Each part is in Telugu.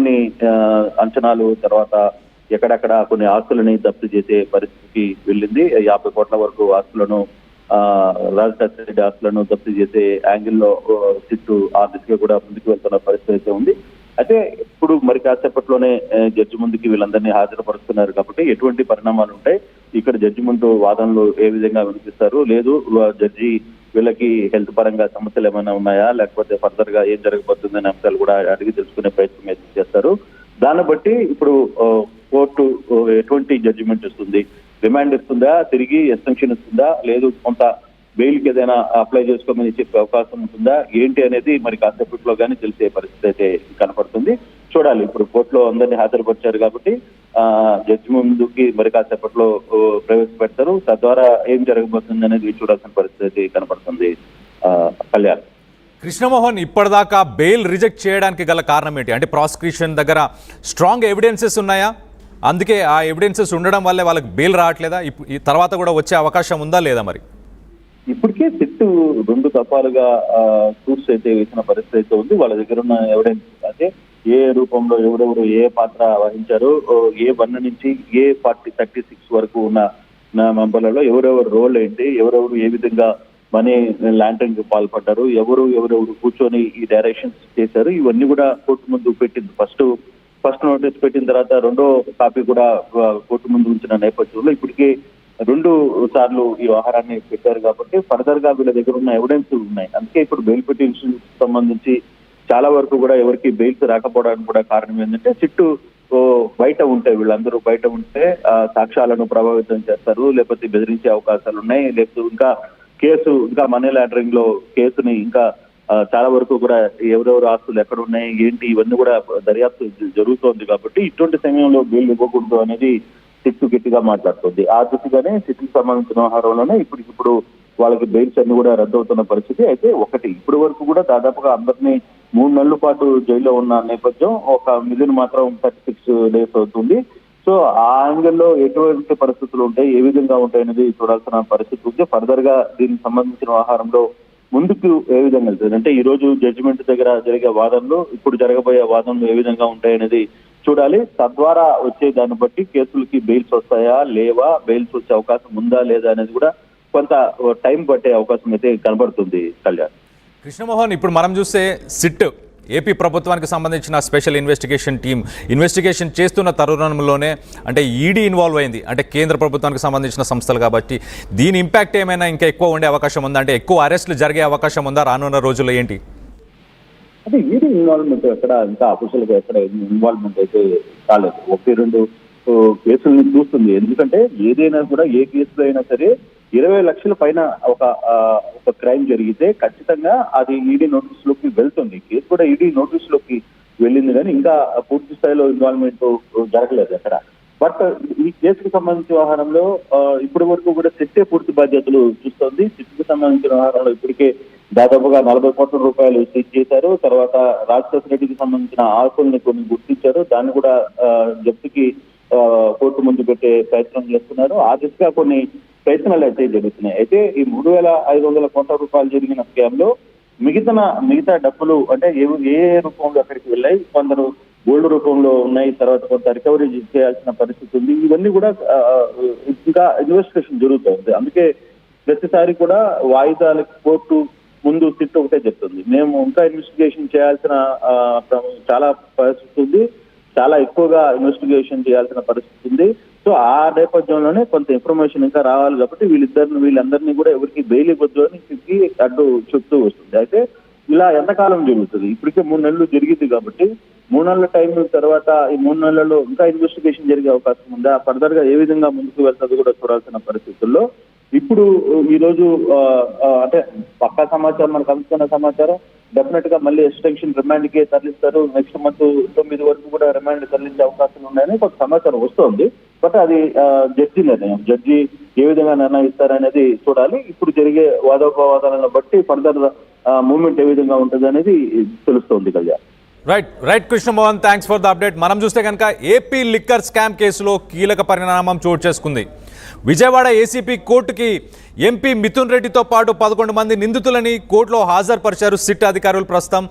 కొన్ని అంచనాలు, తర్వాత ఎక్కడెక్కడ కొన్ని ఆస్తులని జప్తు చేసే పరిస్థితికి వెళ్ళింది. 50 కోట్ల వరకు ఆస్తులను రాజశేఖర ఆస్తులను జప్తు చేసే యాంగిల్లో సిట్టు ఆ దిశగా కూడా ముందుకు వెళ్తున్న పరిస్థితి అయితే ఉంది. అయితే ఇప్పుడు మరి కాసేపట్లోనే జడ్జి ముందుకి వీళ్ళందరినీ హాజరుపరుస్తున్నారు కాబట్టి ఎటువంటి పరిణామాలు ఉంటాయి, ఇక్కడ జడ్జి ముందు వాదనలు ఏ విధంగా వినిపిస్తారు, లేదు జడ్జి వీళ్ళకి హెల్త్ పరంగా సమస్యలు ఏమైనా ఉన్నాయా, లేకపోతే ఫర్దర్ గా ఏం జరగబోతుందనే అంశాలు కూడా అడిగి తెలుసుకునే ప్రయత్నం అయితే చేస్తారు. దాన్ని బట్టి ఇప్పుడు కోర్టు ఎటువంటి జడ్జిమెంట్ ఇస్తుంది, రిమాండ్ ఇస్తుందా, తిరిగి ఎక్స్టెన్షన్ ఇస్తుందా, లేదు కొంత బెయిల్కి ఏదైనా అప్లై చేసుకోమని చెప్పే అవకాశం ఉంటుందా ఏంటి అనేది మరి కాసేపట్లో కానీ తెలిసే పరిస్థితి అయితే కనపడుతుంది. చూడాలి. ఇప్పుడు కోర్టులో అందరినీ హాజరుపరిచారు కాబట్టి జడ్జి ముందుకి మరి కాసేపట్లో ప్రవేశపెడతారు. తద్వారా ఏం జరగబోతుంది అనేది చూడాల్సిన పరిస్థితి కనపడుతుంది. కళ్యాణ్, కృష్ణమోహన్, ఇప్పటిదాకా బెయిల్ రిజెక్ట్ చేయడానికి గల కారణం ఏంటి? అంటే ప్రాసిక్యూషన్ దగ్గర స్ట్రాంగ్ ఎవిడెన్సెస్ ఉన్నాయా, అందుకే ఆ ఎవిడెన్సెస్ ఉండడం వల్లే వాళ్ళకి బెయిల్ రావట్లేదా? ఈ తర్వాత కూడా వచ్చే అవకాశం ఉందా లేదా? మరి ఇప్పటికే సిట్టు 2 దఫాలుగా ప్రూఫ్స్ అయితే వేసిన పరిస్థితి అయితే ఉంది. వాళ్ళ దగ్గర ఉన్న ఎవిడెన్స్ అంటే ఏ రూపంలో ఎవరెవరు ఏ పాత్ర వహించారు, A1 నుంచి A36 వరకు ఉన్న మెంబర్లలో ఎవరెవరు రోల్ ఏంటి, ఎవరెవరు ఏ విధంగా మనీ లాండరింగ్ కి పాల్పడ్డారు, ఎవరెవరు కూర్చొని ఈ డైరెక్షన్స్ చేశారు, ఇవన్నీ కూడా కోర్టు ముందు పెట్టింది. ఫస్ట్ నోటీస్ పెట్టిన తర్వాత రెండో కాపీ కూడా కోర్టు ముందు ఉంచిన నేపథ్యంలో ఇప్పటికే 2 సార్లు ఈ వ్యవహారాన్ని పెట్టారు కాబట్టి ఫర్దర్ గా వీళ్ళ దగ్గర ఉన్న ఎవిడెన్స్ ఉన్నాయి. అందుకే ఇప్పుడు బెయిల్ పిటిషన్ సంబంధించి చాలా వరకు కూడా ఎవరికి బెయిల్స్ రాకపోవడానికి కూడా కారణం ఏంటంటే సిట్టు బయట ఉంటే, వీళ్ళందరూ బయట ఉంటే సాక్ష్యాలను ప్రభావితం చేస్తారు, లేకపోతే బెదిరించే అవకాశాలు ఉన్నాయి, లేకపోతే ఇంకా మనీ లాండరింగ్ లో కేసుని ఇంకా చాలా వరకు కూడా ఎవరెవరు ఆస్తులు ఎక్కడ ఉన్నాయి ఏంటి ఇవన్నీ కూడా దర్యాప్తు జరుగుతోంది. కాబట్టి ఇటువంటి సమయంలో బెయిల్ ఇవ్వకూడదు అనేది సిట్టు గట్టిగా మాట్లాడుతుంది. ఆ దిశగానే సిట్టుకి సంబంధించిన వ్యవహారంలోనే ఇప్పుడు వాళ్ళకి బెయిల్స్ అన్ని కూడా రద్దవుతున్న పరిస్థితి అయితే ఒకటి. ఇప్పటి వరకు కూడా దాదాపుగా అందరినీ 3 నెలల పాటు జైల్లో ఉన్న నేపథ్యం, ఒక మిగిలిన మాత్రం 36 days అవుతుంది. సో ఆ యాంగిల్లో ఎటువంటి పరిస్థితులు ఉంటాయి, ఏ విధంగా ఉంటాయి అనేది చూడాల్సిన పరిస్థితి ఉంది. ఫర్దర్ గా దీనికి సంబంధించిన వ్యవహారంలో ముందుకు ఏ విధంగా వెళ్తుంది అంటే ఈ రోజు జడ్జిమెంట్ దగ్గర జరిగే వాదనలు, ఇప్పుడు జరగబోయే వాదనలు ఏ విధంగా ఉంటాయనేది చూడాలి. తద్వారా వచ్చే దాన్ని బట్టి కేసులకి బెయిల్స్ వస్తాయా లేవా, బెయిల్స్ వచ్చే అవకాశం ఉందా లేదా అనేది కూడా కొంత టైం పట్టే అవకాశం అయితే కనబడుతుంది. కళ్యాణ్, కృష్ణమోహన్, ఇప్పుడు మనం చూస్తే సిట్ ఏపీ ప్రభుత్వానికి సంబంధించిన స్పెషల్ ఇన్వెస్టిగేషన్ టీం ఇన్వెస్టిగేషన్ చేస్తున్న తరుణంలోనే అంటే ఈడీ ఇన్వాల్వ్ అయింది, అంటే కేంద్ర ప్రభుత్వానికి సంబంధించిన సంస్థలు కాబట్టి దీని ఇంపాక్ట్ ఏమైనా ఇంకా ఎక్కువ ఉండే అవకాశం ఉందా? అంటే ఎక్కువ అరెస్టులు జరిగే అవకాశం ఉందా రానున్న రోజుల్లో? ఏంటి అంటే ఈడీ ఇన్వాల్వ్మెంట్ ఎక్కడ ఇంకా అఫీషియల్ గా ఎక్కడ ఇన్వాల్వ్మెంట్ అయితే కాలేదు. 1-2 కేసుల్ని చూస్తుంది. ఎందుకంటే ఏదైనా కూడా ఏ కేసులో అయినా సరే 20 లక్షల పైన ఒక క్రైమ్ జరిగితే ఖచ్చితంగా అది ఈడీ నోటీస్ లోకి వెళ్తుంది. కేసు కూడా ఈడీ నోటీస్ లోకి వెళ్ళింది కానీ ఇంకా పూర్తి స్థాయిలో ఇన్వాల్వ్మెంట్ జరగలేదు అక్కడ. బట్ ఈ కేసుకు సంబంధించిన వ్యవహారంలో ఇప్పటి వరకు కూడా సిట్టే పూర్తి బాధ్యతలు చూస్తోంది. సిట్కు సంబంధించిన వ్యవహారంలో ఇప్పటికే దాదాపుగా 40 కోట్ల రూపాయలు సీజ్ చేశారు. తర్వాత రాజశేఖర రెడ్డికి సంబంధించిన ఆస్తుల్ని కొన్ని గుర్తించారు. దాన్ని కూడా జప్తుకి కోర్టు ముందు పెట్టే ప్రయత్నం చేస్తున్నారు. ఆ దిశగా కొన్ని ప్రయత్నాలు అయితే జరుగుతున్నాయి. అయితే ఈ 3,500 కోట్ల రూపాయలు జరిగిన స్కామ్ లో మిగతా డబ్బులు అంటే ఏ రూపంలో అక్కడికి వెళ్ళాయి, కొందరు గోల్డ్ రూపంలో ఉన్నాయి, తర్వాత కొంత రికవరీ చేయాల్సిన పరిస్థితి ఉంది. ఇవన్నీ కూడా ఇంకా ఇన్వెస్టిగేషన్ జరుగుతుంది. అందుకే ప్రతిసారి కూడా వాయిదాలకు కోర్టు ముందు సిట్ ఒకటే చెప్తుంది, మేము ఇంకా ఇన్వెస్టిగేషన్ చేయాల్సిన చాలా పరిస్థితి ఉంది, చాలా ఎక్కువగా ఇన్వెస్టిగేషన్ చేయాల్సిన పరిస్థితి ఉంది. సో ఆ నేపథ్యంలోనే కొంత ఇన్ఫర్మేషన్ ఇంకా రావాలి కాబట్టి వీళ్ళందరినీ కూడా ఎవరికి బెయిల్ ఇవ్వద్దు అని చెప్పి అడ్డు చెప్తూ వస్తుంది. అయితే ఇలా ఎంతకాలం జరుగుతుంది? ఇప్పటికే 3 నెలలు జరిగింది కాబట్టి 3 నెలల టైం తర్వాత ఈ 3 నెలల్లో ఇంకా ఇన్వెస్టిగేషన్ జరిగే అవకాశం ఉందా, ఫర్దర్ గా ఏ విధంగా ముందుకు వెళ్తుంది కూడా చూడాల్సిన పరిస్థితుల్లో ఇప్పుడు ఈ రోజు అంటే పక్కా సమాచారం మనకు అందుతున్న సమాచారం డెఫినెట్ గా మళ్ళీ ఎక్స్టెన్షన్ రిమాండ్ కి తరలిస్తారు. నెక్స్ట్ మంత్ 9 వరకు కూడా రిమాండ్ తరలించే అవకాశాలు ఉన్నాయని కొంత సమాచారం వస్తోంది. బట్ అది జడ్జి నిర్ణయం, జడ్జి ఏ విధంగా నిర్ణయిస్తారనేది చూడాలి. ఇప్పుడు జరిగే వాదోపవాదాలను బట్టి ఫర్దర్ మూవ్మెంట్ ఏ విధంగా ఉంటుంది అనేది తెలుస్తోంది. Kalyan, right Krishnamohan, thanks for the update. మనం చూస్తే కనుక ఏపీ లిక్కర్ స్కామ్ కేసులో కీలక పరిణామం చోటు చేసుకుంది. విజయవాడ ఏసీపీ కోర్టుకి ఎంపీ మిథున్ రెడ్డితో పాటు 11 మంది నిందితులని కోర్టులో హాజరుపరిచారు సిట్ అధికారులు. ప్రస్తుతం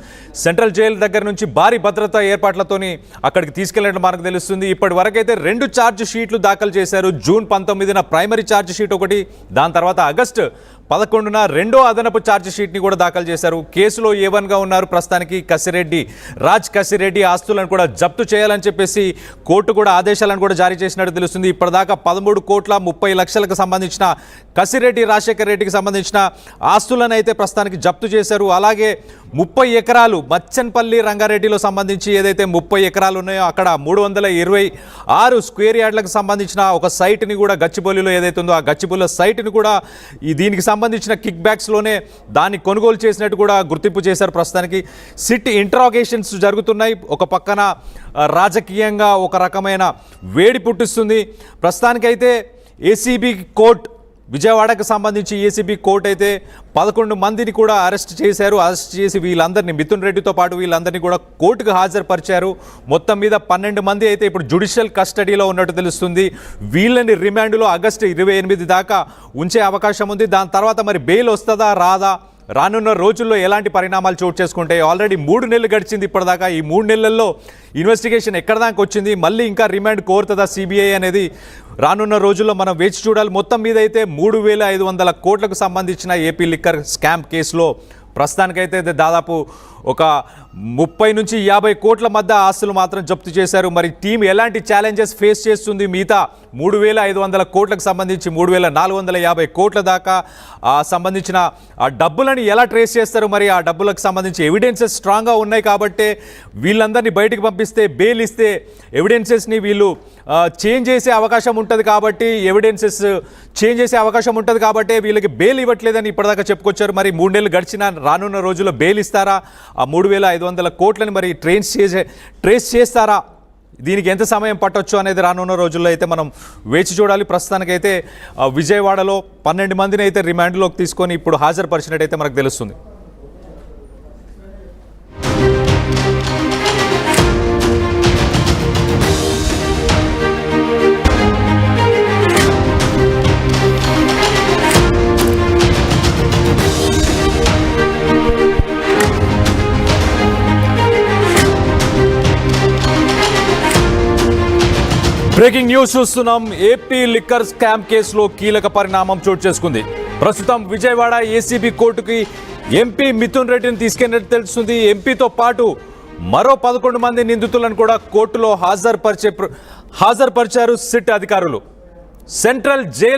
సెంట్రల్ జైలు దగ్గర నుంచి భారీ భద్రతా ఏర్పాట్లతోని అక్కడికి తీసుకెళ్లినట్టు మనకు తెలుస్తుంది. ఇప్పటి వరకైతే 2 ఛార్జ్ షీట్లు దాఖలు చేశారు. జూన్ 19న ప్రైమరీ ఛార్జ్ షీట్ ఒకటి, దాని తర్వాత ఆగస్టు 11న రెండో అదనపు ఛార్జ్ షీట్ని కూడా దాఖలు చేశారు. కేసులో A1గా ఉన్నారు ప్రస్తుతానికి కసిరెడ్డి, రాజ్ కసిరెడ్డి. ఆస్తులను కూడా జప్తు చేయాలని చెప్పేసి కోర్టు కూడా ఆదేశాలను కూడా జారీ చేసినట్టు తెలుస్తుంది. ఇప్పటిదాకా 13,30,00,000కు సంబంధించిన కసిరెడ్డి రాజశేఖర రెడ్డికి సంబంధించిన ఆస్తులను అయితే ప్రస్తుతానికి జప్తు చేశారు. అలాగే 30 ఎకరాలు మచ్చన్పల్లి రంగారెడ్డిలో సంబంధించి ఏదైతే 30 ఎకరాలు ఉన్నాయో అక్కడ 326 స్క్వేర్ యార్డ్లకు సంబంధించిన ఒక సైట్ని కూడా గచ్చిబౌలిలో ఏదైతే ఉందో ఆ గచ్చిబౌలి సైట్ని కూడా దీనికి సంబంధించిన కిక్ బ్యాక్స్లోనే దాన్ని కొనుగోలు చేసినట్టు కూడా గుర్తింపు చేశారు. ప్రస్తుతానికి సిట్ ఇంట్రాగేషన్స్ జరుగుతున్నాయి. ఒక పక్కన రాజకీయంగా ఒక రకమైన వేడి పుట్టిస్తుంది. ప్రస్తుతానికైతే ఏసీబీ కోర్టు, విజయవాడకు సంబంధించి ఏసీబీ కోర్టు అయితే 11 మందిని కూడా అరెస్ట్ చేశారు. అరెస్ట్ చేసి వీళ్ళందరినీ, మిథున్ రెడ్డితో పాటు వీళ్ళందరినీ కూడా కోర్టుకు హాజరుపరిచారు. మొత్తం మీద 12 మంది అయితే ఇప్పుడు జ్యుడిషియల్ కస్టడీలో ఉన్నట్టు తెలుస్తుంది. వీళ్ళని రిమాండ్లో ఆగస్టు 28 దాకా ఉంచే అవకాశం ఉంది. దాని తర్వాత మరి బెయిల్ వస్తుందా రాదా, రానున్న రోజుల్లో ఎలాంటి పరిణామాలు చోటు చేసుకుంటాయి? ఆల్రెడీ 3 నెలలు గడిచింది ఇప్పటిదాకా. ఈ 3 నెలల్లో ఇన్వెస్టిగేషన్ ఎక్కడ దాకా వచ్చింది, మళ్ళీ ఇంకా రిమాండ్ కోరుతుందా సిబిఐ అనేది రానున్న రోజుల్లో మనం వేచి చూడాలి. మొత్తం మీద అయితే 3,500 కోట్లకు సంబంధించిన ఏపీ లిక్కర్ స్కామ్ కేసులో ప్రస్తుతానికైతే దాదాపు ఒక 30 నుంచి 50 కోట్ల మధ్య ఆస్తులు మాత్రం జప్తు చేశారు. మరి టీం ఎలాంటి ఛాలెంజెస్ ఫేస్ చేస్తుంది? మిగతా 3,500 కోట్లకు సంబంధించి 3,450 కోట్ల దాకా సంబంధించిన ఆ డబ్బులను ఎలా ట్రేస్ చేస్తారు? మరి ఆ డబ్బులకు సంబంధించి ఎవిడెన్సెస్ స్ట్రాంగ్గా ఉన్నాయి కాబట్టి వీళ్ళందరినీ బయటకు పంపిస్తే, బెయిల్ ఇస్తే ఎవిడెన్సెస్ని వీళ్ళు చేంజ్ చేసే అవకాశం ఉంటుంది కాబట్టి, ఎవిడెన్సెస్ చేంజ్ చేసే అవకాశం ఉంటుంది కాబట్టి వీళ్ళకి బెయిల్ ఇవ్వట్లేదని ఇప్పటిదాకా చెప్పుకొచ్చారు. మరి 3 నెలలు గడిచిన రానున్న రోజుల్లో బెయిల్ ఇస్తారా? ఆ 3,500 కోట్లని మరి ట్రేస్ చేస్తారా? దీనికి ఎంత సమయం పట్టొచ్చు అనేది రానున్న రోజుల్లో అయితే మనం వేచి చూడాలి. ప్రస్తుతానికైతే విజయవాడలో 12 మందిని అయితే రిమాండ్లోకి తీసుకొని ఇప్పుడు హాజరుపరిచినట్టయితే మనకు తెలుస్తుంది. బ్రేకింగ్ న్యూస్ చూస్తున్నాం. ఏపీ లిక్కర్ స్కామ్ కేసులో కీలక పరిణామం చోటు చేసుకుంది. ప్రస్తుతం విజయవాడ ఏసీబీ కోర్టుకి ఎంపీ మిథున్ రెడ్డిని తీసుకెళ్ళినట్టు తెలుస్తుంది. ఎంపీతో పాటు మరో 11 మంది నిందితులను కూడా కోర్టులో హాజరుపరిచారు సిట్ అధికారులు. Central jail